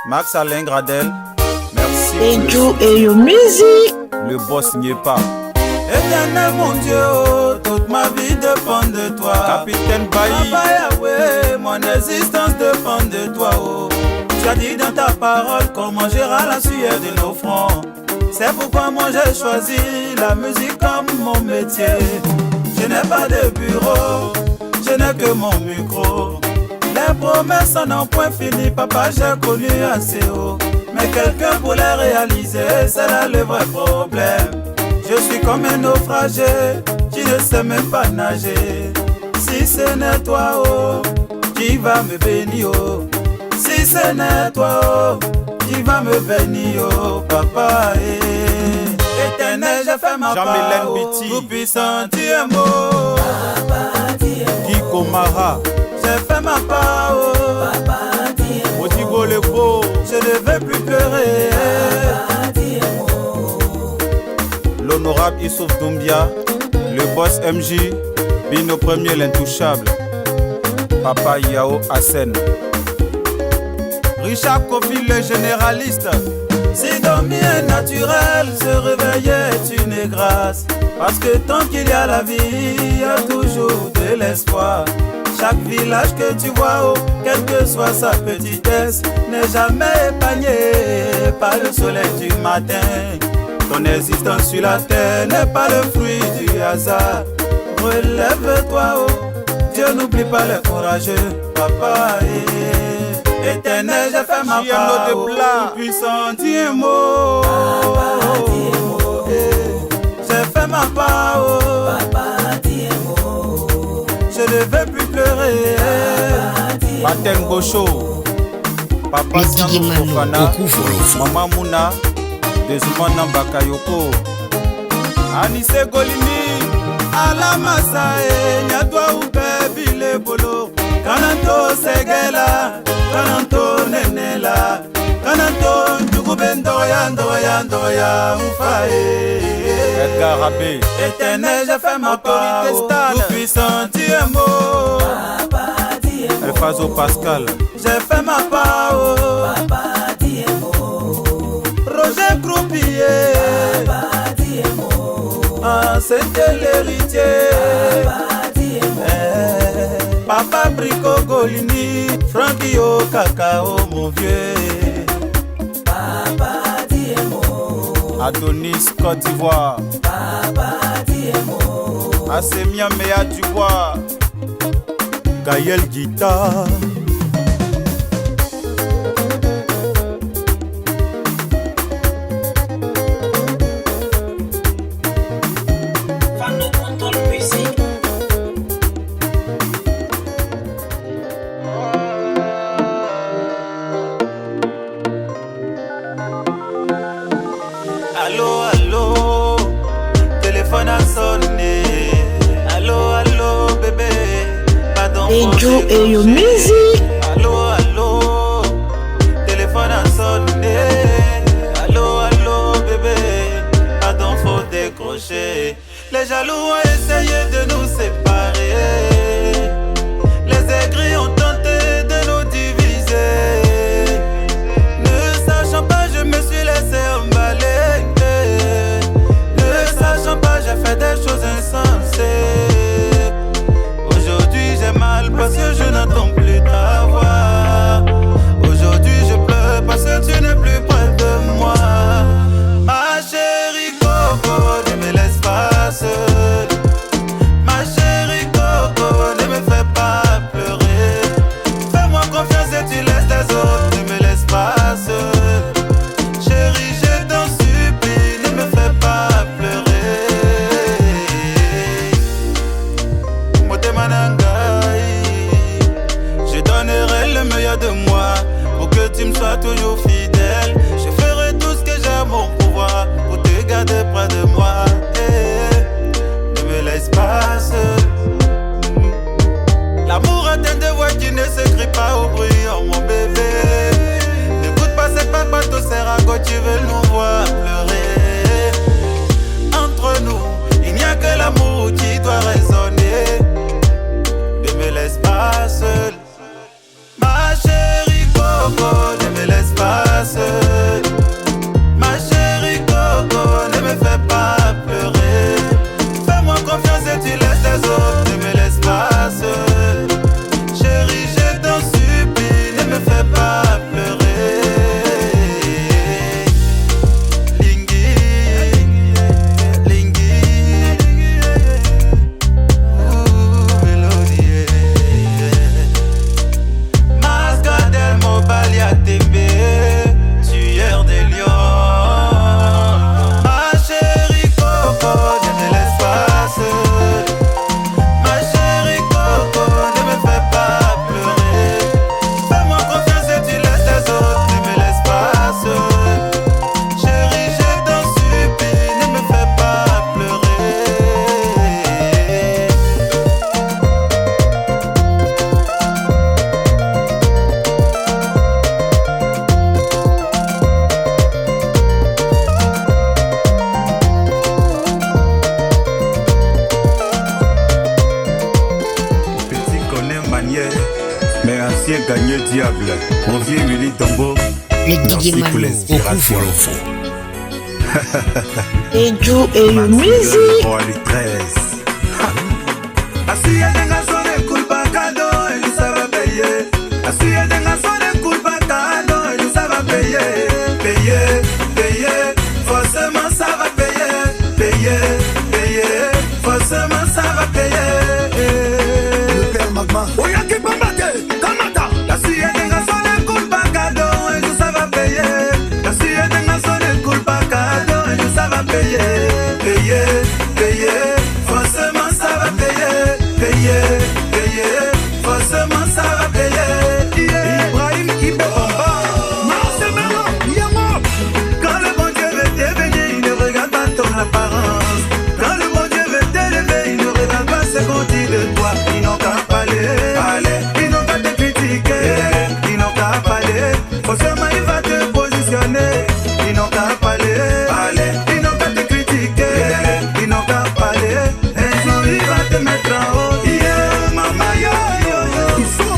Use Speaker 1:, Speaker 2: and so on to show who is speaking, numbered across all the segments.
Speaker 1: Max Alain Gradel, merci.
Speaker 2: Et Joe et your music.
Speaker 1: Le boss n'y est pas. Éternel mon Dieu, oh, toute ma vie dépend de toi. Capitaine Bailly, Papa Yahweh, mon existence dépend de toi. Oh. Tu as dit dans ta parole qu'on mangera la sueur de nos fronts. C'est pourquoi moi j'ai choisi la musique comme mon métier. Je n'ai pas de bureau, je n'ai que mon micro. Les promesses n'ont point fini, papa j'ai connu assez haut. Mais quelqu'un pour les réaliser, c'est là le vrai problème. Je suis comme un naufragé, qui ne sais même pas nager. Si ce n'est toi, oh, qui va me bénir, oh. Si ce n'est toi, oh, qui va me bénir, oh, papa, éternel, j'ai fait ma part, oh, tout puissant, tu es beau. Kiko Mara, j'ai fait ma part, oh, Motigo le beau, je ne vais plus pleurer. L'honorable Issouf Doumbia, le boss MJ, Bino Premier l'intouchable, Papa Yao Hassen, Richard Kofi le généraliste. Si dormir est naturel, se réveiller est une grâce. Parce que tant qu'il y a la vie, il y a toujours de l'espoir. Chaque village que tu vois, oh, quelle que soit sa petitesse, n'est jamais épargné par le soleil du matin. Ton existence sur la terre n'est pas le fruit du hasard. Relève-toi, oh, Dieu n'oublie pas les courageux, papa. Éternel, j'ai fait ma part, oh, puissant, Dieu mot. J'ai fait ma part, oh, je ne vais plus pleurer. Paten Gocho, Papa Siano Fofana, Maman Mouna, Desumana Bakayoko, Anise Golini, Alamasae, Nyadwa Ubebi le Bolo, Kananto Segela, Kananto Nenela, Kananto Ndugubendo Yandoya Ufae. Edgar Rabé, éternel, j'ai fait ma part, tout puissant, tu es beau. Elfazo Pascal, j'ai fait ma part, oh. Roger Croupier, ah, c'était l'héritier. Papa Brico Golini, Frankie O Cacao, mon vieux. Adonis Côte d'Ivoire, Assemia Mea Dubois, Gaël Guitar. Allô, allô, téléphone a sonné. Allô, allô, bébé, pardon.
Speaker 2: Et Joe et your music.
Speaker 1: Allô, allô, téléphone a sonné. Allô, allô, bébé, pardon, faut décrocher. Les jaloux ont essayé de nous séparer. Les aigris ont tenté de nous diviser. Ne sachant pas, je me suis laissé emballer. J'ai fait des choses insensées. Aujourd'hui j'ai mal parce que je n'entends plus ta voix. Aujourd'hui je pleure parce que tu n'es plus près de moi. Ma chérie Coco, ne me laisse pas seule. Ma chérie Coco, ne me fais pas pleurer. Fais-moi confiance et tu laisses les autres. Ne me laisse pas seule. Chérie, je t'en supplie, ne me fais pas pleurer. Je donnerai le meilleur de moi pour que tu me sois toujours fidèle. Je ferai tout ce que j'ai à mon pouvoir pour te garder près de moi. Ne me laisse pas seul. L'amour atteint des voix qui ne s'écrit pas au bruit, oh mon bébé. N'écoute pas ces papatos, ces ragots, tu veux nous voir pleurer. Entre nous, il n'y a que l'amour qui doit résonner. Ne me laisse pas seul. Ma chérie Coco, ne me laisse pas Gagneux Diable, mon vieux Willy Tombo.
Speaker 3: Le Didier
Speaker 1: Merci pour
Speaker 3: Malo,
Speaker 1: l'inspiration.
Speaker 2: Et Joe et le musique.
Speaker 1: Oh, les 13. Assis et des garçons de culpa cadeau, et nous ça va payer. Assis et des garçons de culpa cadeau, et nous ça va payer. Payer, payer, forcément ça va payer. Payer, payer, forcément ça va payer.
Speaker 4: Le père Magma. Oya qui peut mater, Kamata.
Speaker 1: Assis et des garçons de culpa cadeau, et nous ça va payer. Assis et des garçons de culpa cadeau, et nous ça va payer. Payer, payer, forcément ça va payer. Payer, payer, forcément ça va payer. Ibrahim Ibomba,
Speaker 4: Marcelo, Yamo.
Speaker 1: quand le bon Dieu veut t'éveiller, il ne regarde pas ton apparence. Quand le bon Dieu veut t'élever, il ne regarde pas ce qu'on dit de toi. Ils n'ont qu'à parler, ils n'ont qu'à te critiquer, ils n'ont qu'à parler. Forcément il va te positionner. Ils n'ont qu'à parler, ils n'ont qu'à te critiquer, ils n'ont qu'à parler. Un jour il va te mettre en haut. Yeah, maman yo yo yo.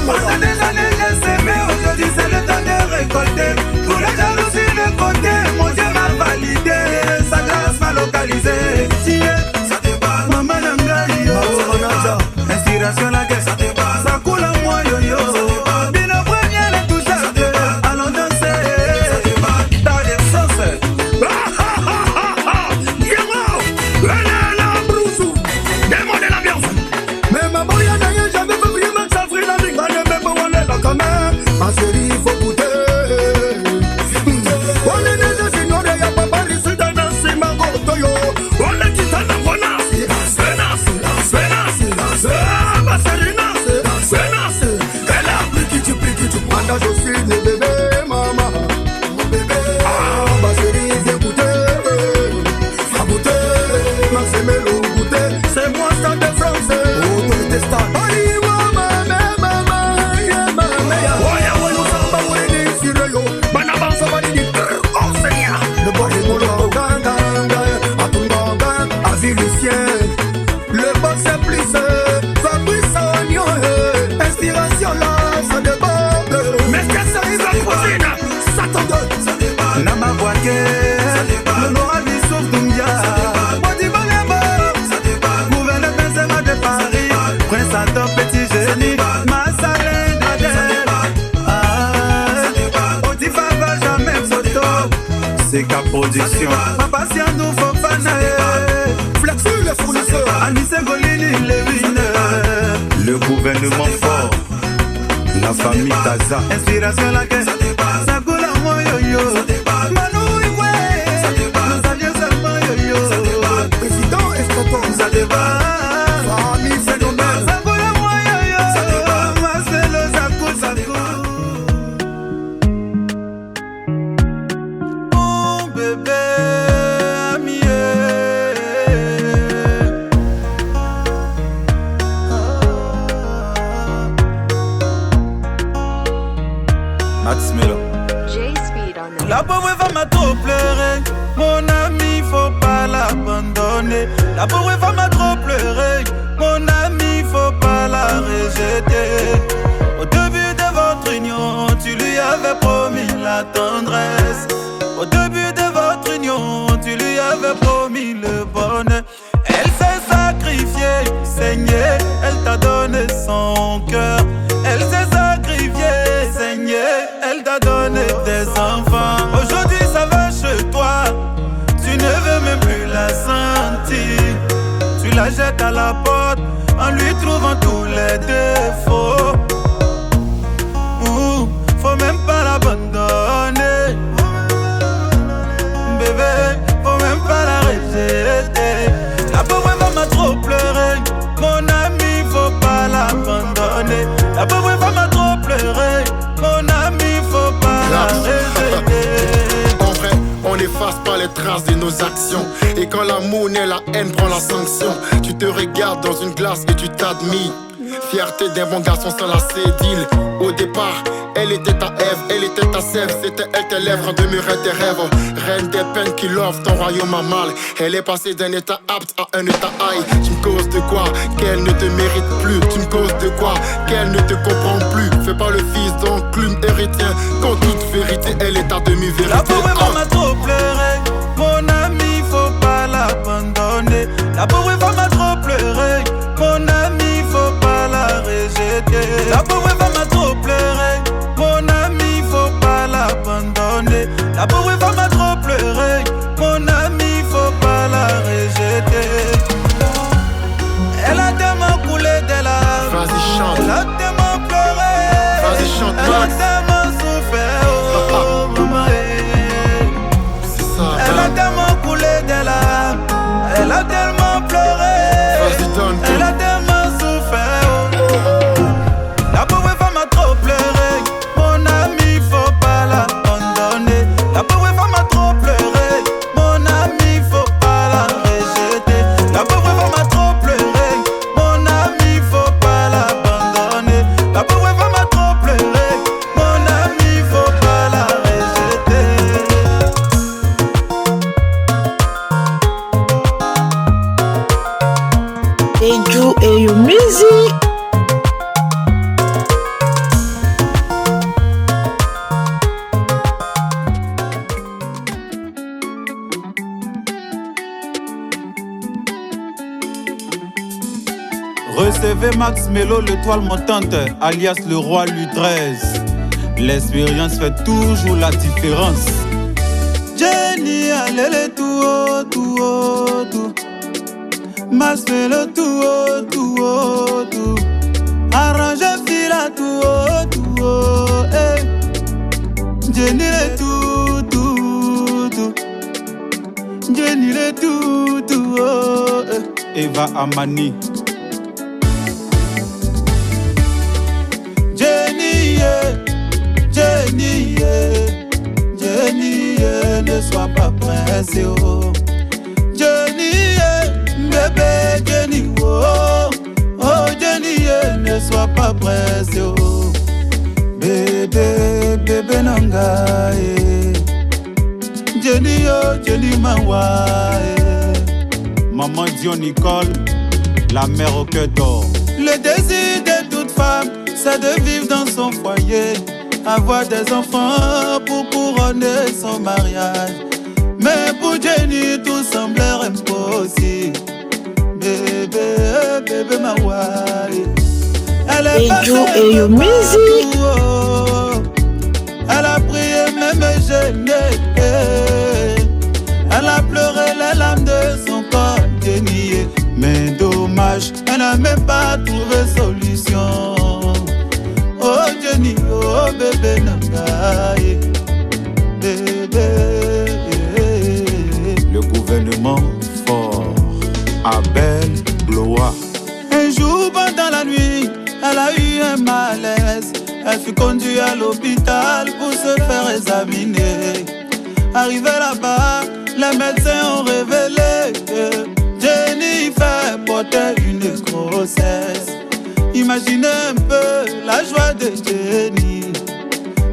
Speaker 1: Pendant des années j'ai semé, aujourd'hui c'est le temps de récolter. Pour la jalousie de côté, mon Dieu m'a validé. Sa grâce m'a localisé. Yeah, ça débat, maman Nangaï yo. Inspiration la guerre, ça débat. Ça coule en moi yo yo. Bien au premier les touches, allons danser. Ça débat, t'as des sauces.
Speaker 4: Yamo. Venez Brousou. Démon de l'ambiance. Mais ma boya d'ailleurs, j'avais pas pris ma safri la ligue. Allez, même on est là quand même. Ma chérie, il faut goûter. On est des signores, y'a pas mal ici dans un simango toyo. On est qui t'en a renassi. Ma chérie, nassi. Elle a pris qui tu. Manda, je suis le bébé, maman. Mon bébé. Ah, ma chérie, viens goûter. À goûter. Maximelo goûter. C'est moi, Stade de France. Autorité Stade. Oliwa, maman, yeah, maman. Oya, nous sommes pas pour les décider, yo. Banaban, ça va dire, oh Seigneur. Le bois est mon logo, gang, à tout gang, à Vilicien. Le boss c'est plus, Fabrice Agnon, inspiration là, ça déborde. Mais qu'est-ce que ça arrive à cuisine? Ça tombe, ça débat.
Speaker 1: Nama Boaké, le Nora Bissouf Doumbia, Bodi Balembo, gouverneur Benzema de Paris, Prince Adam Petit Génie, Massalé d'Adèle, Odifa Benjamin Soto, c'est qu'à production, Papa Siandou Fofana,
Speaker 4: Flexu les fournisseurs.
Speaker 1: Anissé Golini Levine, le gouvernement fort, la famille Taza, inspiration la guerre, ça coule en moi yo yo, Manu Igwe, nous avions seulement yo yo,
Speaker 4: Président Escoton.
Speaker 1: ça débat,
Speaker 4: Famille phénomène.
Speaker 1: ça coule en moi yo yo, Marcelo ça coule. Mon bébé ami. Max Melo.
Speaker 5: J-Speed on the
Speaker 1: La pauvre femme a trop pleuré, mon ami, faut pas l'abandonner. La pauvre femme a trop pleuré, mon ami, faut pas la rejeter. Au début de votre union, tu lui avais promis la tendresse. Au début de votre union, tu lui avais promis le bonheur. Elle s'est sacrifiée, saignée, elle t'a donné son cœur. Elle s'est sacrifiée, saignée, elle t'a donné des enfants. Aujourd'hui ça va chez toi, tu ne veux même plus la sentir. Tu la jettes à la porte en lui trouvant tous les défauts. Faut même pas l'abandonner. Bébé, faut même pas la rejeter. La pauvre femme a trop pleuré, mon ami, faut pas l'abandonner. La pauvre femme a trop pleuré, mon ami, faut pas la rejeter.
Speaker 6: En vrai, on n'efface pas les traces de nos actions. Et quand l'amour naît, la haine prend la sanction. Tu te regardes dans une glace et tu t'admires. Fierté d'un bon garçon sans la cédille. Au départ, elle était ta Ève, elle était ta sève. C'était elle tes lèvres, demeurait tes rêves. Reine des peines qui l'offre, ton royaume a mal. Elle est passée d'un état apte à un état high. Tu me causes de quoi qu'elle ne te mérite plus. Tu me causes de quoi qu'elle ne te comprend plus. Fais pas le fils d'enclume héritier. Quand toute vérité, elle est ta demi-vérité.
Speaker 1: La pauvre m'a trop pleuré. Mon ami, faut pas l'abandonner. La pauvre femme m'a trop pleuré. Mon ami, faut pas la rejeter. La pauvre femme m'a trop pleuré. Mon ami, faut pas l'abandonner. La pauvre femme m'a trop pleuré. Mon ami, faut pas la rejeter. Elle a tellement coulé de larmes.
Speaker 6: Vas-y, chante.
Speaker 1: Elle a tellement pleuré.
Speaker 6: Vas-y, chante,
Speaker 1: Elle a
Speaker 6: Max.
Speaker 1: tellement souffert. Oh, maman.
Speaker 6: C'est ça,
Speaker 1: Elle a
Speaker 6: hein.
Speaker 1: tellement coulé de larmes. Elle a tellement pleuré.
Speaker 6: Vas-y, donne tout.
Speaker 1: Elle a tellement souffert. La pauvre femme a trop pleuré. Mon ami, faut pas l'abandonner. La pauvre femme a trop pleuré. Mon ami, faut pas la rejeter. La pauvre femme a trop pleuré. Mon ami, faut pas l'abandonner. La pauvre femme a trop pleuré. Mon ami, faut pas la rejeter.
Speaker 2: Eju Eyu Music.
Speaker 1: Recevez Max Mello, l'étoile montante, alias le roi Louis XIII. L'expérience fait toujours la différence. Jenny, allez, tout haut, tout haut, tout. Max Mello, tout haut, tout haut, tout. Arrange fila, tout haut, tout haut, eh. Jenny, le tout, tout, tout. Jenny, le tout, tout haut, eh. Eva Amani. Jenny, Jenny, ne sois pas pressée, oh. Jenny, bébé, Jenny, oh. Oh, Jenny, ne sois pas pressée, oh. Bébé, bébé, nanga, Jenny, oh, Jenny, mawa, Maman Dion Nicole, la mère au cœur d'or. Le désir de toute femme, c'est de vivre dans son foyer, avoir des enfants pour couronner son mariage. Mais pour Jenny, tout semblait impossible. Bébé, bébé, ma wai. Elle est
Speaker 2: Eju Eyu Music.
Speaker 1: Elle a prié, même gêné. Elle a pleuré les larmes de son corps dénié. Mais dommage, elle n'a même pas trouvé solution. Oh Jenny, oh bébé nangaye, bébé. Le gouvernement fort, Abel Blois. Un jour pendant la nuit, elle a eu un malaise. Elle fut conduite à l'hôpital pour se faire examiner. Arrivée là-bas, les médecins ont révélé que Jenny fait porter une grossesse. Imaginez un peu la joie de Jenny.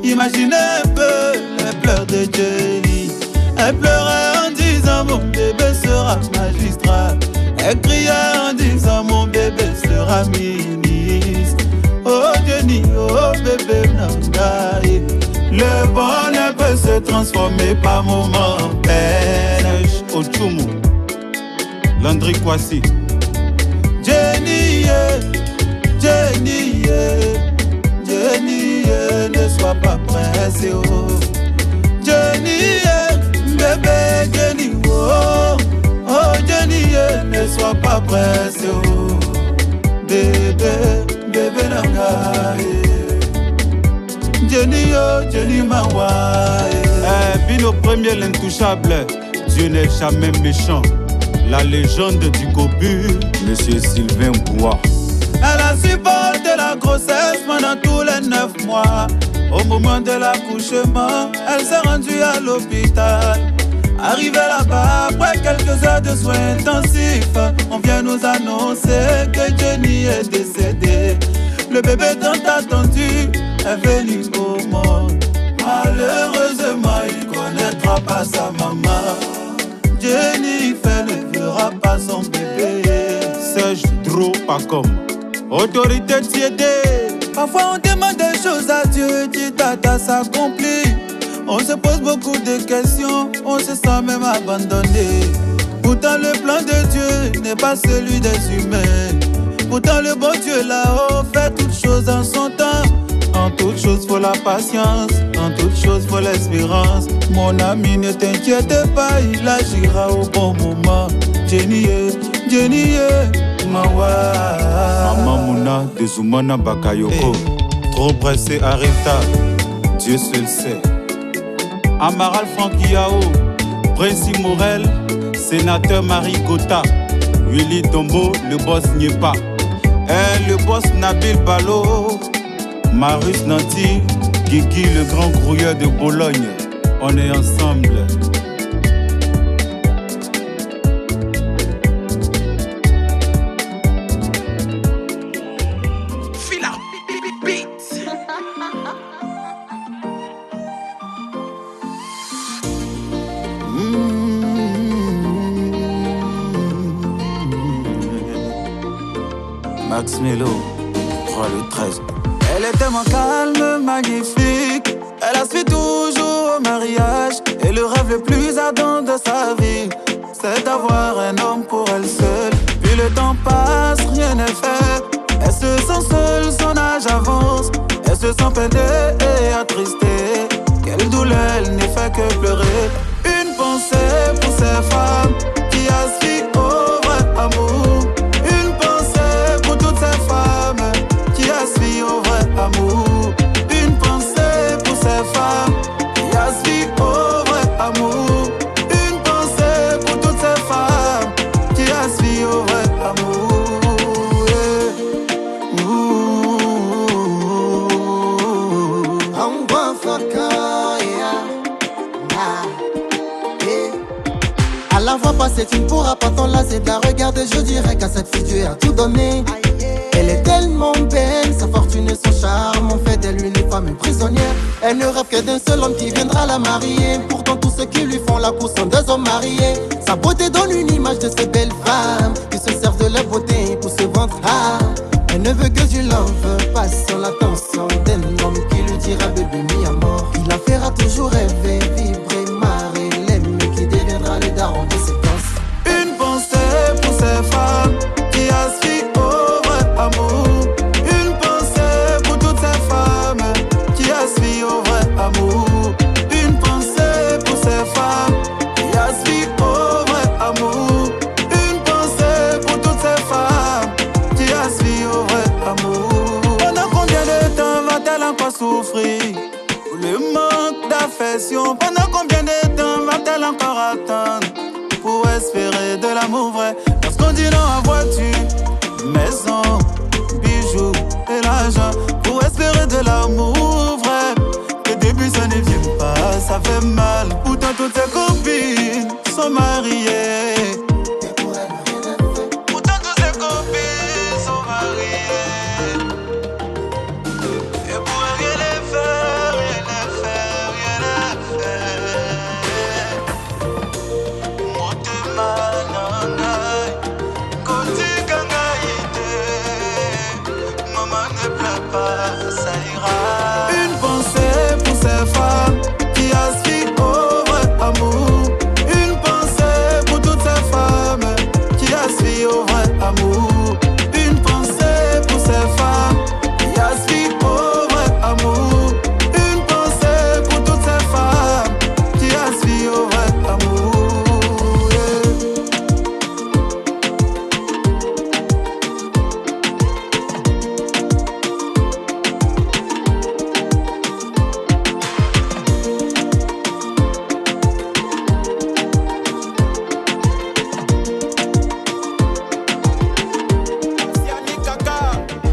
Speaker 1: Imaginez un peu les pleurs de Jenny. Elle pleurait en disant mon bébé sera magistrat. Elle criait en disant mon bébé sera ministre. Oh Jenny, oh bébé nangaye. Le bonheur peut se transformer par moments en peine. Au Tchoumou, Landry Kwasi. Jenny, Jenny, Jenny, ne sois pas pressée, oh. Jenny, bébé, Jenny, oh. Oh, Jenny, ne sois pas pressée, oh. Bébé, bébé, nangaye. Jenny, oh, Jenny, mawa. Bino premier, l'intouchable. Dieu n'est jamais méchant. La légende du Gobu, Monsieur Sylvain Bois. Elle a supporté la grossesse pendant tous les 9 mois. Au moment de l'accouchement, elle s'est rendue à l'hôpital. Arrivé là-bas, après quelques heures de soins intensifs, on vient nous annoncer que Jenny est décédée. Le bébé tant attendu est venu au monde. Malheureusement, il connaîtra pas sa maman. Jennifer ne verra pas son bébé.
Speaker 3: Serge Dro Pacom, autorité tiédée.
Speaker 1: Parfois on demande des choses à Dieu, dit tata s'accomplit. On se pose beaucoup de questions, on se sent même abandonné. Pourtant le plan de Dieu n'est pas celui des humains. Pourtant le bon Dieu là-haut fait toutes choses en son temps. En toutes choses faut la patience, en toutes choses faut l'espérance. Mon ami ne t'inquiète pas, il agira au bon moment. Jenny, Mawa.
Speaker 3: Maman Mouna de Zoumana Bakayoko. Trop pressé, arrive tard, Dieu seul sait. Amaral Francky Yao, Prince Morel, sénateur Marie Gota, Willy Dombo, le boss Niepa, le boss Nabil Balo, Marius Nanti, Guigui le grand grouilleur de Bologne. On est ensemble.
Speaker 1: Max Melo, 3 le 13. Elle est tellement calme, magnifique. Elle aspire toujours au mariage. Et le rêve le plus ardent de sa vie, c'est d'avoir un homme pour elle seule. Puis le temps passe, rien n'est fait. Elle se sent seule, son âge avance. Elle se sent peinée et attristée. Quelle douleur, elle ne fait que pleurer. Une pensée pour ces femmes qui aspirent au vrai amour. Une pensée pour toutes ces femmes qui aspirent au vrai amour. Une pensée pour ces femmes qui aspirent au vrai amour. Une pensée pour toutes ces femmes qui aspirent au vrai amour.
Speaker 7: À la fois passée, tu ne pourras pas t'en lasser de la regarder. Je dirais qu'à cette fille Dieu a tout donné. Elle est tellement belle, sa fortune et son charme ont fait d'elle une femme prisonnière. Elle ne rêve que d'un seul homme qui viendra la marier. Pourtant tous ceux qui lui font la cour sont des hommes mariés. Sa beauté donne une image de ces belles femmes qui se servent de leur beauté pour se vendre. Elle ne veut que du love, pas sans l'attention d'un homme qui lui dira bébé mis à mort. Il la fera toujours rêver, vibrer, marrer, l'aimer, qui deviendra le daron de ses danses.
Speaker 1: Une pensée pour ces femmes qui aspirent au vrai amour. Une pensée pour toutes ces femmes qui aspirent au vrai amour. Une pensée pour ces femmes qui aspirent au vrai amour. Une pensée pour toutes ces femmes qui aspirent au vrai amour. Pendant combien de temps va-t-elle encore souffrir pour le manque d'affection? Pendant combien de temps va-t-elle encore attendre pour espérer de l'amour vrai? Lorsqu'on dit non à voiture, maison, bijoux et l'argent, pour espérer de l'amour vrai, que depuis ça ne vient pas, ça fait mal. Pourtant toutes ses copines sont mariées. Pourtant toutes ses copines sont mariées. Et pour rien les faire, rien les faire, rien les faire. Motemanangai, Koti Kangaïte, maman ne pleure pas, ça ira. Une pensée pour ces femmes qui aspirent au vrai amour. Une pensée pour toutes ces femmes qui aspirent au vrai amour. Une pensée pour ces femmes qui aspirent au vrai amour. Une pensée pour toutes ces femmes qui aspirent au vrai amour.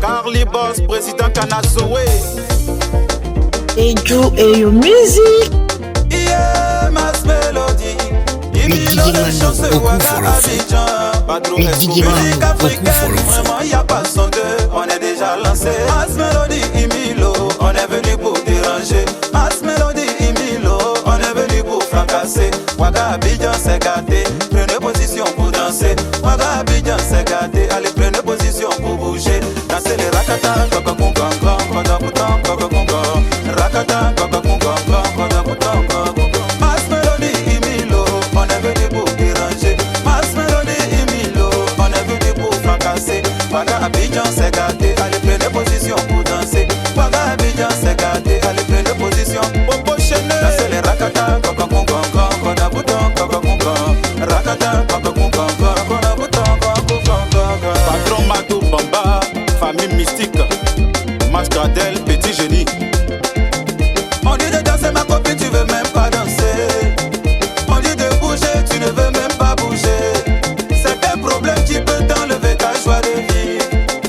Speaker 3: Carly Boss, président Kanazoé.
Speaker 2: Eju Eyo Music.
Speaker 1: Yeah, Max Melody,
Speaker 8: Mano, Oku Folofo. Mix Diggy Mano, Oku Folofo.
Speaker 1: Vraiment y a pas son deux, on est déjà lancé. As Melody Imilo, on est venu pour déranger. As Melody Imilo, on est venu pour fracasser. Waga Abidjan s'est gâté, prenez position pour danser. Waga Abidjan s'est gâté, allez prenez position pour bouger. Danser les rakata, kaka kunga, kaka kutan, kaka kunga. Rakata, kaka kunga, kaka kutan, kaka kunga. As Melody Imilo, on est venu pour déranger. As Melody Imilo, on est venu pour fracasser. Waga Abidjan s'est gâté, allez prenez position pour danser. Waga Abidjan s'est gâté, allez prenez position pour pochainer. Danser les rakata, kaka kunga, kaka kutan, kaka kunga. Rakata, kaka kunga, kaka kutan, kaka kunga.
Speaker 3: Patron Mato Bamba, famille mystique, Mascadel, petit génie.
Speaker 1: On dit de danser ma copine, tu veux même pas danser. On dit de bouger, tu ne veux même pas bouger. C'est quel problème qui peut t'enlever ta joie de vivre?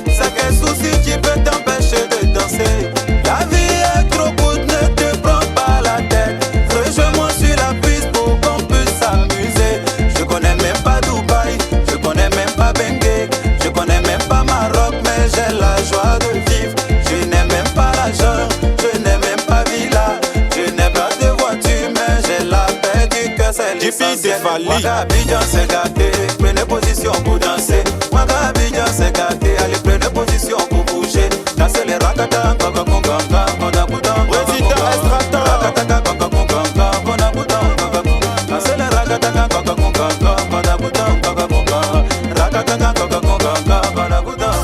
Speaker 1: C'est quel souci qui peut t'empêcher de danser? La vie est trop courte, ne te prends pas la tête. Rejoins-moi sur la piste pour qu'on puisse s'amuser. Je connais même pas Dubaï, je connais même pas Bengué, je connais même pas Maroc, mais j'ai la joie de vivre. Je n'ai même pas l'argent, je n'ai même pas villa, je n'ai pas de voiture, mais j'ai la paix du cœur, c'est l'essentiel. Waga Abidjan s'est gâté, prenez position pour danser. Waga Abidjan s'est gâté, allez prenez position pour bouger. Danser les rakata, kaka kunga, kaka kutan,
Speaker 3: Président Estrata.
Speaker 1: rakata, kaka kunga, kaka kutan, kaka kunga. Danser les rakata, kaka kunga, kaka kutan, kaka kunga. Rakata, kaka kunga, kaka kutan.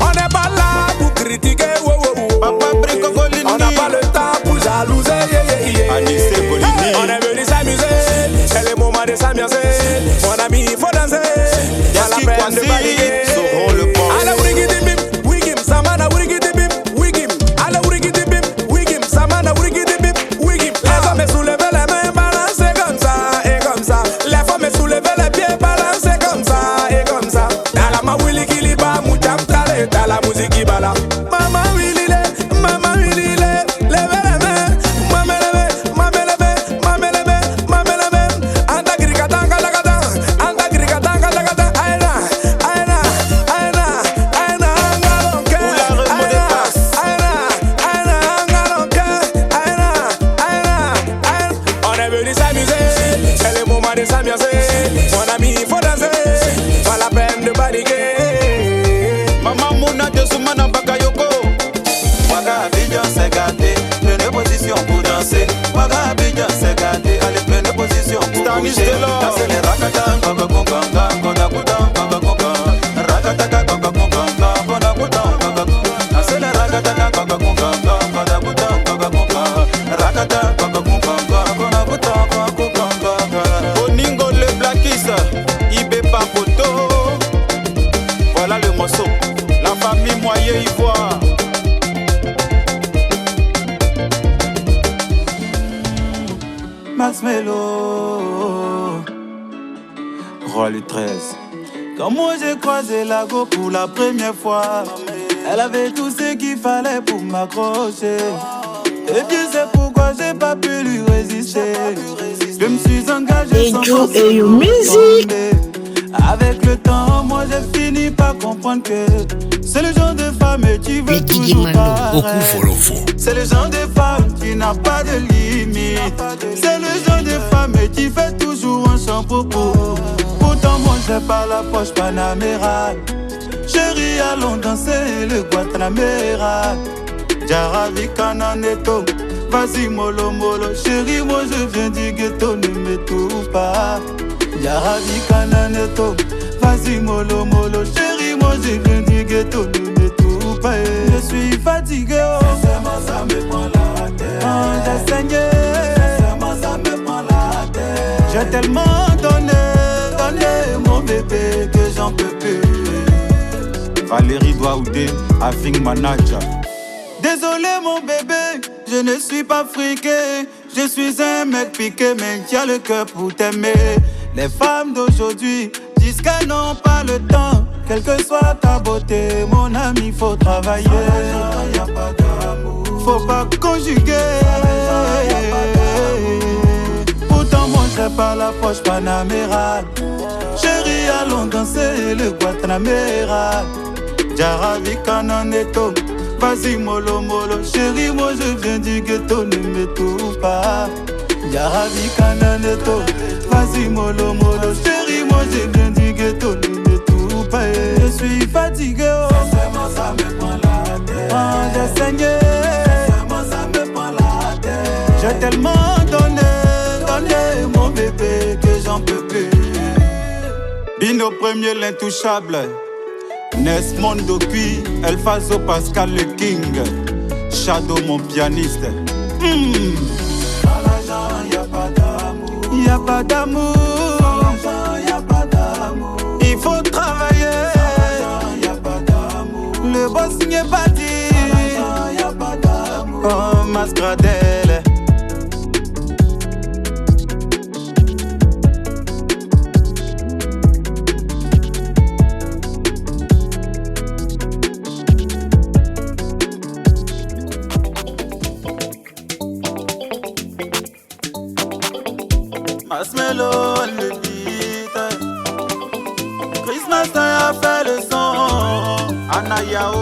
Speaker 9: On n'est pas là pour critiquer,
Speaker 1: Papa Brico Golini.
Speaker 9: on n'a pas le temps pour jalouser,
Speaker 3: Anissé Bolini.
Speaker 9: On est venu s'amuser, c'est le moment de s'ambiancer. Mon ami, il faut danser, y'a la
Speaker 3: Yaski
Speaker 9: peine de
Speaker 3: Kwasi,
Speaker 9: paniquer.
Speaker 3: Sauron le pont.
Speaker 9: Alla wurigidi bim, wigim, samana wurigidi bim, wigim. Alla wurigidi bim, wigim, samana wurigidi bim, wigim. Les hommes soulèvent les mains, balancez comme ça et comme ça. Les femmes soulèvent les pieds, balancez comme ça et comme ça. Dans la ma wili kiliba, moucham tale, dans la musique qui bala. Mama wili le, mama wili le, levez les mains, mama levez, mama levez, mama levez, mama levez. Anda grikatanga lagata, anda grikatanga lagata, aina, aina, aina, aina, angalonke, aina, aina, angalonke, aina, aina, aina. On est venu s'amuser, c'est le moment de s'ambiancer. Mon ami, il faut danser, pas la peine de paniquer.
Speaker 3: Maman Mouna de Zoumana Bakayoko.
Speaker 1: Waga Abidjan s'est gâté, prenez position pour danser. Waga Abidjan s'est gâté, allez prenez position pour
Speaker 3: Stanis
Speaker 1: bouger.
Speaker 3: Delors.
Speaker 1: Danser les rakata, kaka kunga, kaka kutan, kaka kunga. Rakata, kaka kunga, kaka kutan, kaka kunga. Danser les rakata, kaka kunga, kaka kutan, kaka kunga. Rakata, kaka kunga, kaka kutan, kaka kunga.
Speaker 3: Boningo le Blackis, Ibé Papoto. Voilà le morceau. La famille Moyen Ivoire.
Speaker 1: Max Melo,
Speaker 3: Roi le 13.
Speaker 1: quand moi j'ai croisé la go pour la première fois, elle avait tout ce qu'il fallait pour m'accrocher. Et Dieu sait pourquoi j'ai pas pu lui résister. Je me suis engagé sans
Speaker 2: Ejo
Speaker 1: forcer
Speaker 2: Eyo
Speaker 1: me
Speaker 2: Music.
Speaker 1: contrôler. Avec le temps, moi j'ai fini par comprendre que c'est le genre de femme qui veut
Speaker 8: Mix Diggy
Speaker 1: toujours
Speaker 8: Mano, Oku
Speaker 1: paraître.
Speaker 8: Folofo.
Speaker 1: C'est le genre de femme qui n'a pas de limite. C'est le genre de femme qui fait toujours un shampoo pour. Pourtant moi j'ai pas la poche Panamera. Chérie allons danser le Guantanamera. Jaravi Kananeto, vas-y mollo mollo. Chérie moi je viens du ghetto, ne m'étouffe pas. Jaravi Kananeto, vas-y mollo mollo. Chérie moi je viens du ghetto, ne m'étouffe pas. Je suis fatigué, oh. Sincèrement ça me prend la tête. Quand j'ai saigné, sincèrement ça me prend la tête. J'ai tellement donné, donné mon bébé que j'en peux plus.
Speaker 3: Valérie Douaoudé, Afing Manaja.
Speaker 1: Désolé mon bébé, je ne suis pas friqué. Je suis un mec piqué mais qui a le cœur pour t'aimer. Les femmes d'aujourd'hui disent qu'elles n'ont pas le temps. Quelle que soit ta beauté, mon ami, faut travailler. Y a pas d'amour, faut pas conjuguer. Pourtant moi j'ai par la poche Panamera. Chérie, allons danser le Guantanamera. Jarabi Kananeto, vas-y mollo mollo. Chérie, moi je viens du ghetto, ne m'étouffe pas. Jarabi Kananeto, vas-y mollo mollo. Chérie, moi je viens du ghetto, ne m'étouffe pas. Je suis fatigué, oh. Sincèrement ça me prend la tête. Oh, j'ai saigné. Sincèrement ça me prend la tête. J'ai tellement donné mon bébé que j'en peux plus. Bino premier l'intouchable, Nes Mondo Cui, El Fazo Pascal le King, Shadow mon pianiste. Sans l'argent y'a pas d'amour, y'a pas d'amour. Sans l'argent y'a pas d'amour, il faut travailler. Sans l'argent y'a pas d'amour, le boss n'est pas dit. Sans l'argent y'a pas d'amour, oh Masgradel. Masmelo le beat, Christmas a fait le son. Anayao,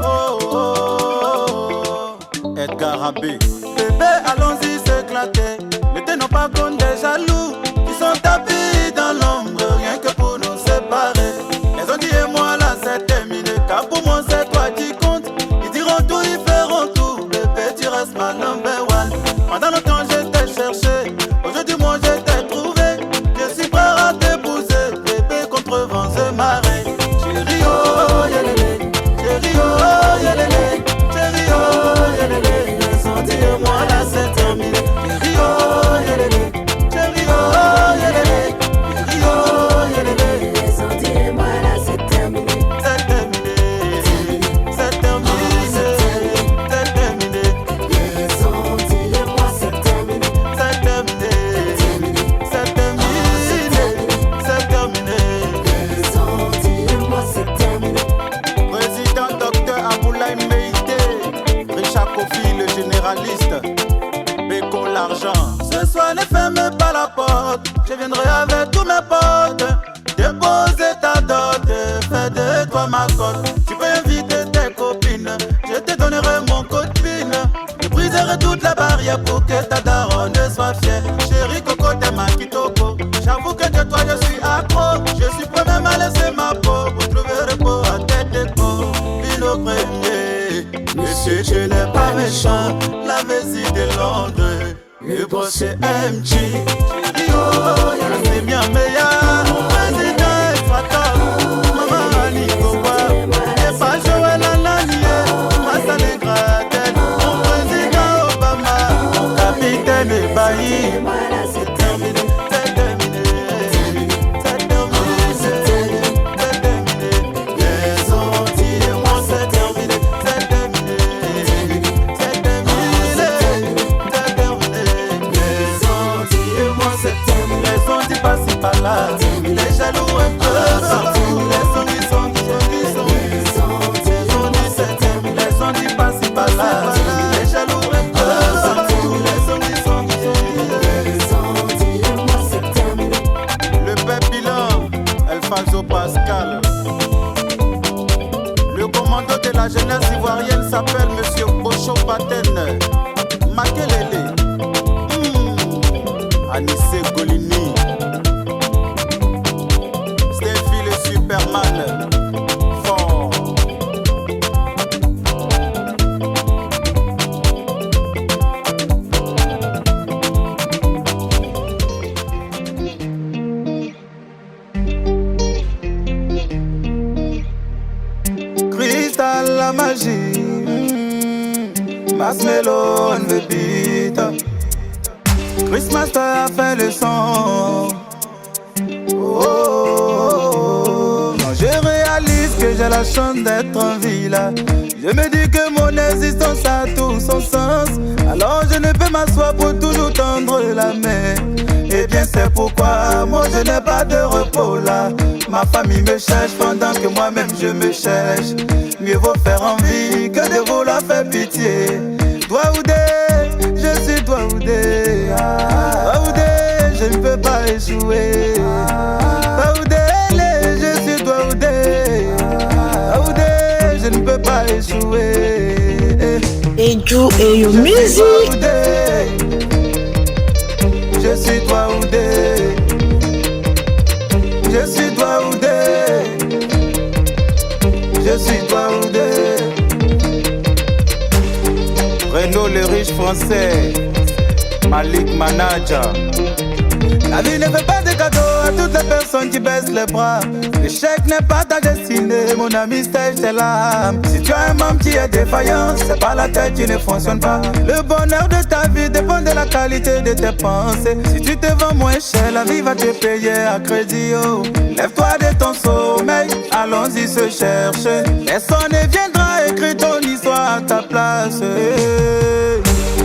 Speaker 1: oh, oh, oh. Edgar Abbé. Bébé, allons-y s'éclater. Ne tenons pas compte des jaloux qui sont tapis dans l'ombre, rien que pour nous séparer. Les autres et moi là c'est terminé, car pour moi c'est toi qui compte. Ils diront tout, ils feront tout. Bébé, tu restes ma number one. Pendant longtemps je t'ai cherché, aujourd'hui moi je t'ai trouvé. Je suis prêt à t'épouser, bébé, contre vents et marées. Chérie, oh, yélélé. Chérie, oh, yélélé. Chérie, oh, yélélé. Les sentis et moi là c'est terminé. Chérie, oh, yélélé. Chérie, oh, yélélé. Chérie, oh, yélélé. Les sentis et moi là c'est terminé. C'est terminé. C'est terminé. C'est terminé. Les sentis et moi c'est terminé. C'est terminé. C'est terminé. C'est terminé. Les sentis et moi c'est terminé. Président Docteur Aboulaye Meïté, Richard Kofi le généraliste, Bécon l'argent. Ce soir ne ferme pas la porte, je viendrai avec tous mes potes. Déposer ta dot, fais de toi ma cote. Tu peux inviter tes copines, je te donnerai mon code-pin. Je briserai toutes les barrières pour que ta daronne soit fière. Chérie Coco, t'es ma kitoko. J'avoue que de toi je suis accro. Je suis prêt même à laisser ma peau pour trouver repos à tête déco. Bino premier, monsieur tu n'es pas méchant. La visite de Londres, le boss c'est MG. Chérie oh, c'est bien meilleur. Président soit top. Maman Nico et pas Joël Ananié. Massale Gradel, mon président Obama, mon capitaine Ebahi. C'est terminé, c'est terminé. C'est terminé, c'est terminé. Les Antilles et moi c'est terminé. C'est terminé, c'est terminé. C'est terminé. Les Antilles et moi c'est terminé. Les Antilles passent par là. Les jaloux un peu partout. Les Antilles sont c'est terminé. Les Antilles passent par là. Les jaloux un peu partout. Les Antilles sont le Pépilan, Elfanzo Pascal. Le commando de la jeunesse ivoirienne s'appelle Monsieur Bocho Paten. Makelele, Anissé Golini, Steffi le Superman, fort. Cristal la magie, Masmelo on the beat. Christmas a fait le son. Oh, oh, oh. Quand je réalise que j'ai la chance d'être en ville, je me dis que mon existence a tout son sens. Alors je ne peux m'asseoir pour toujours tendre la main. Eh bien c'est pourquoi moi je n'ai pas de repos là. Ma famille me cherche pendant que moi-même je me cherche. Mieux vaut faire envie que de vouloir faire pitié. Doigt ou je suis Doigt ou je ne peux pas
Speaker 2: Eju et your music.
Speaker 1: Je suis toi Oudé. Je suis toi Oudé. Je suis toi Oudé. Renaud le riche français, Malik Manager. La vie ne fait pas de cadeaux à toutes les personnes qui baissent les bras. L'échec n'est pas ta destinée, mon ami, stage tes larmes. Si tu as un membre qui est défaillant, c'est pas la tête qui ne fonctionne pas. Le bonheur de ta vie dépend de la qualité de tes pensées. Si tu te vends moins cher, la vie va te payer à crédit. Oh. Lève-toi de ton sommeil, allons-y se chercher. Personne ne viendra écrire ton histoire à ta place.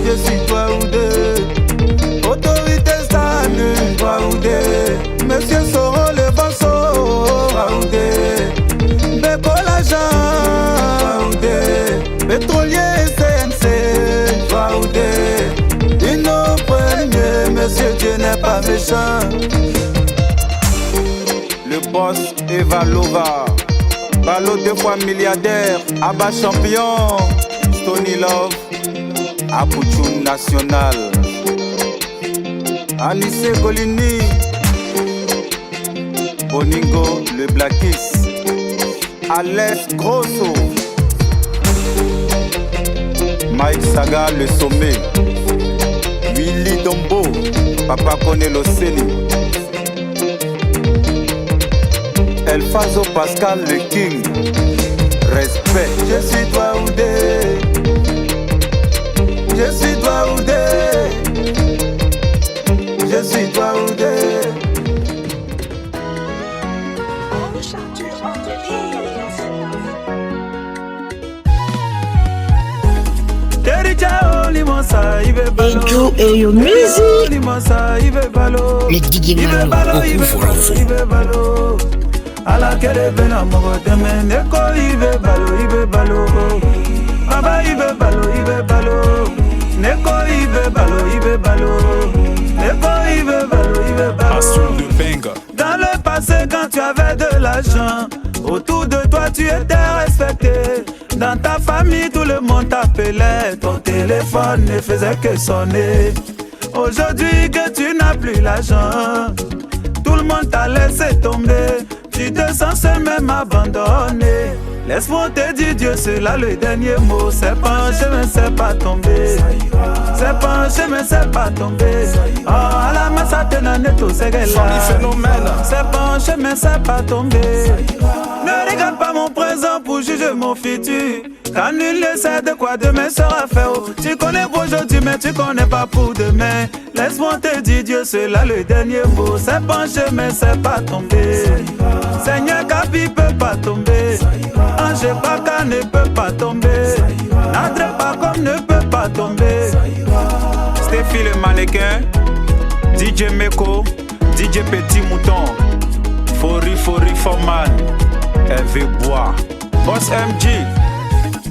Speaker 1: Je suis toi ou deux, autorité stanue, toi ou deux. Monsieur Soro le banceau, toi ou deux. Beko l'agent, toi ou deux. Pétrolier CNC, toi ou deux. Dino premier, monsieur Dieu n'est pas méchant. Le boss Eva Lova, Balo 2 fois milliardaire, Abba champion, Stony Love, Apouchoun national, Anissé Golini, Boningo le Blackis, Alex Grosso, Mike Saga le sommet, Willy Dombo, Papa connaît l'Océanie, El Fazo Pascal le King. Respect. Je suis toi Oudé. Je suis toi Oudé. Je suis toi Oudé.
Speaker 2: Eju et your music.
Speaker 8: Les Diggy Malo, au coup follow.
Speaker 1: Ala kele bena mogo teme neko ibe balo Baba ibe balo neko ibe balo neko ibe balo
Speaker 3: Assume de Benga.
Speaker 1: Dans le passé quand tu avais de l'argent, autour de toi tu étais respecté. Dans ta famille tout le monde t'appelait. Ton téléphone ne faisait que sonner. Aujourd'hui que tu n'as plus l'argent, tout le monde t'a laissé tomber. Tu te sens seul même abandonné. Laisse-moi te dire Dieu c'est là le dernier mot. C'est penché mais c'est pas tombé. C'est penché mais c'est pas tombé. Oh à la masse à tenaneto c'est qu'elle a. C'est penché mais c'est pas tombé. Ne regarde pas mon présent pour juger mon futur. Car nul ne sait de quoi demain sera fait. Oh, tu connais pour aujourd'hui mais tu connais pas pour demain. Laisse-moi te dire Dieu c'est là le dernier mot. C'est penché mais c'est pas tombé. Seigneur Kapi peut pas tomber. Ange Baka ne peut pas tomber. Nadre Bakom ne peut pas tomber. Stéphie le mannequin, DJ Meko, DJ Petit Mouton, Fori Foreman, Hervé Bois, Boss MG.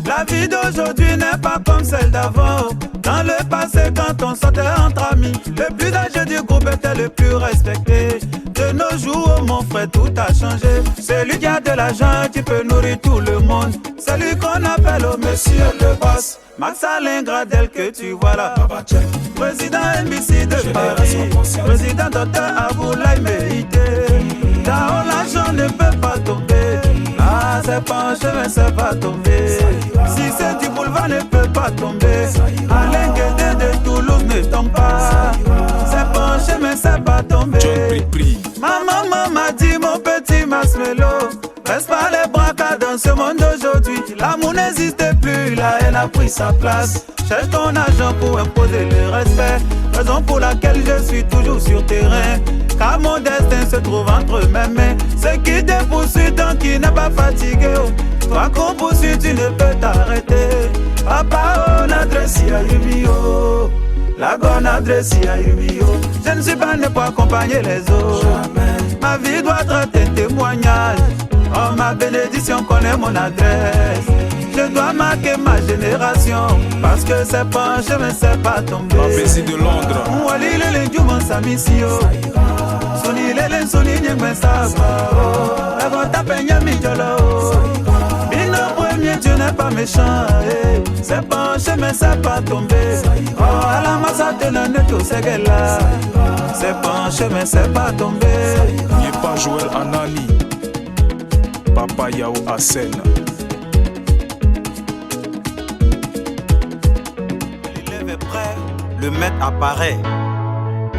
Speaker 1: La vie d'aujourd'hui n'est pas comme celle d'avant. Dans le passé quand on sortait entre amis, le plus âgé du groupe était le plus respecté. De nos jours mon frère tout a changé. Celui qui a de l'argent qui peut nourrir tout le monde. Celui qu'on appelle au monsieur le boss. Max Alain Gradel que tu vois là. Président NBC de Paris. Président Dr Aboulaye Mérité. Là où l'argent ne peut pas tomber. Ah c'est penché mais c'est pas tombé. Si c'est du boulevard ne peut pas tomber. Alain Guédé de Toulouse ne tombe pas. C'est penché mais c'est pas tombé. Ma maman m'a dit mon petit Masmelo, baisse pas les bras car dans ce monde d'aujourd'hui l'amour n'existe plus, la haine a pris sa place. Cherche ton argent pour imposer le respect, raison pour laquelle je suis toujours sur terrain. Car mon destin se trouve entre mes mains. Ce qui te poursuit tant qu'il n'est pas fatigué. Toi qu'on poursuit tu ne peux t'arrêter. Papa on adresse à Yumio. La bonne adresse à Yumio. Je ne suis pas né pour accompagner les autres. Ma vie doit être un témoignage. Oh ma bénédiction connaît mon adresse. Je dois marquer ma génération. Parce que c'est penché mais c'est pas tombé.
Speaker 3: Ma Bessie de Londres.
Speaker 1: Wali le Djouman Samisio. Soni le soni nyengwen saba. La gota penya mi jolo. Bino premier tu n'es pas pas méchant, c'est penché mais c'est pas tombé. Oh, à la masse de l'année, c'est qu'elle là. C'est penché mais c'est pas tombé.
Speaker 9: N'est pas Joël Anani, Papa Yao Asen.
Speaker 1: L'élève est prêt, le maître apparaît.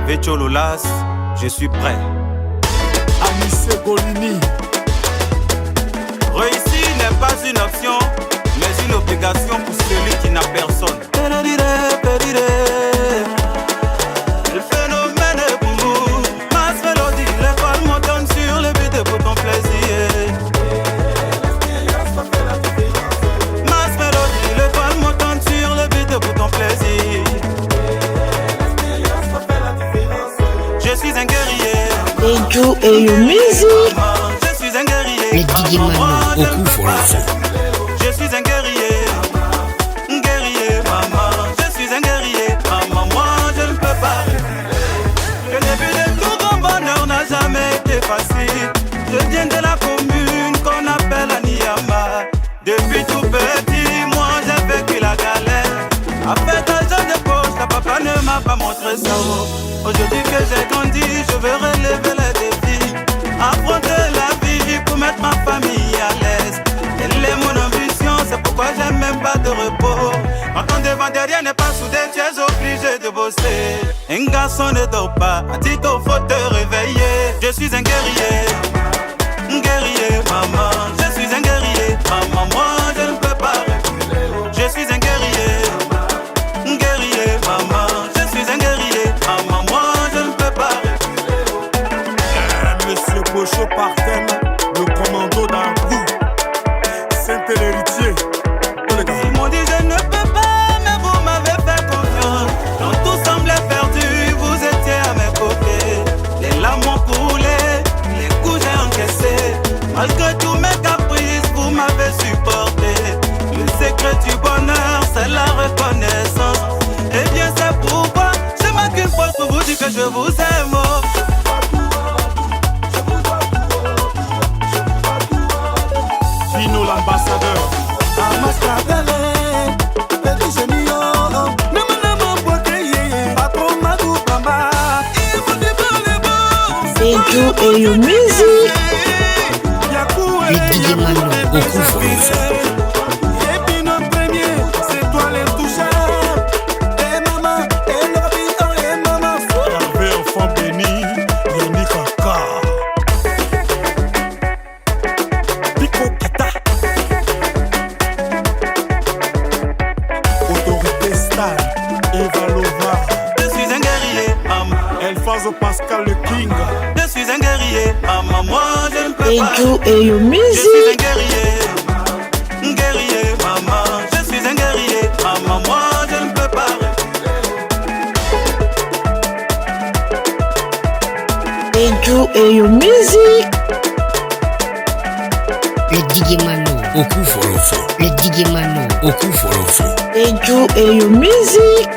Speaker 1: Vecho Lolas, je suis prêt.
Speaker 6: Anissé Golini.
Speaker 1: Réussir n'est pas une option, mais une obligation pour celui qui n'a personne. Le phénomène est pour vous. Masse mélodie, l'école montonne sur le beat pour ton plaisir. Masse mélodie, l'école montonne sur le beat pour ton plaisir. Je suis un guerrier.
Speaker 2: Enjoy your music.
Speaker 1: Je suis un guerrier.
Speaker 8: Les DJ Manu, au coup pour l'enfant.
Speaker 1: Je suis un guerrier. Guerrier, maman. Je suis un guerrier. Maman, moi je ne peux pas. Le début de tout grand bonheur n'a jamais été facile. Je viens de la commune qu'on appelle Aniyama. Depuis tout petit, moi j'ai vécu la galère. Avec l'argent de poche, ta papa ne m'a pas montré ça. Aujourd'hui que j'ai grandi, je veux relever les défis. Affronter la vie pour mettre ma famille à l'aise. Elle est mon ambition, c'est pourquoi j'aime même pas de repos. Quand ton devant derrière n'est pas soudé, tu es obligé de bosser. Un garçon ne dort pas, à titre faut te réveiller. Je suis un guerrier, maman. Je suis un guerrier, maman. Moi je ne peux pas. Je suis un guerrier, maman. Je suis un guerrier, maman. Moi je ne peux pas.
Speaker 6: Monsieur Bocho Parten, le commando d'un coup. Saint-Héritier.
Speaker 1: Ils m'ont dit je ne peux pas, mais vous m'avez fait confiance. Quand tout semblait perdu, vous étiez à mes côtés. Les larmes ont coulé, les coups j'ai encaissé. Malgré tous mes caprices, vous m'avez supporté. Le secret du bonheur, c'est la reconnaissance. Et bien c'est pourquoi je m'occupe pour vous dire que je vous aime.
Speaker 6: Pino l'ambassadeur.
Speaker 2: Enjoy your music.
Speaker 8: Les DJ Manu, au coup pour l'enfant.
Speaker 6: Et puis notre premier, c'est toi l'intouchable. Et maman, et Nabi, et maman. Hervé enfant béni, Yannick Kaka. Pico Kata. Autorité Star, Eva Lova.
Speaker 1: Je suis un guerrier, maman.
Speaker 6: Elfazo Pascal le King.
Speaker 1: Je suis un guerrier, maman. Moi je ne peux pas.
Speaker 2: Enjoy your
Speaker 1: Je suis un
Speaker 2: music.
Speaker 1: guerrier, maman. Je suis un guerrier, maman. Moi je ne peux pas.
Speaker 2: Enjoy your music.
Speaker 8: Les DJ Manu, au coup pour l'enfant. Les DJ Manu, au coup pour l'enfant.
Speaker 2: Enjoy your music.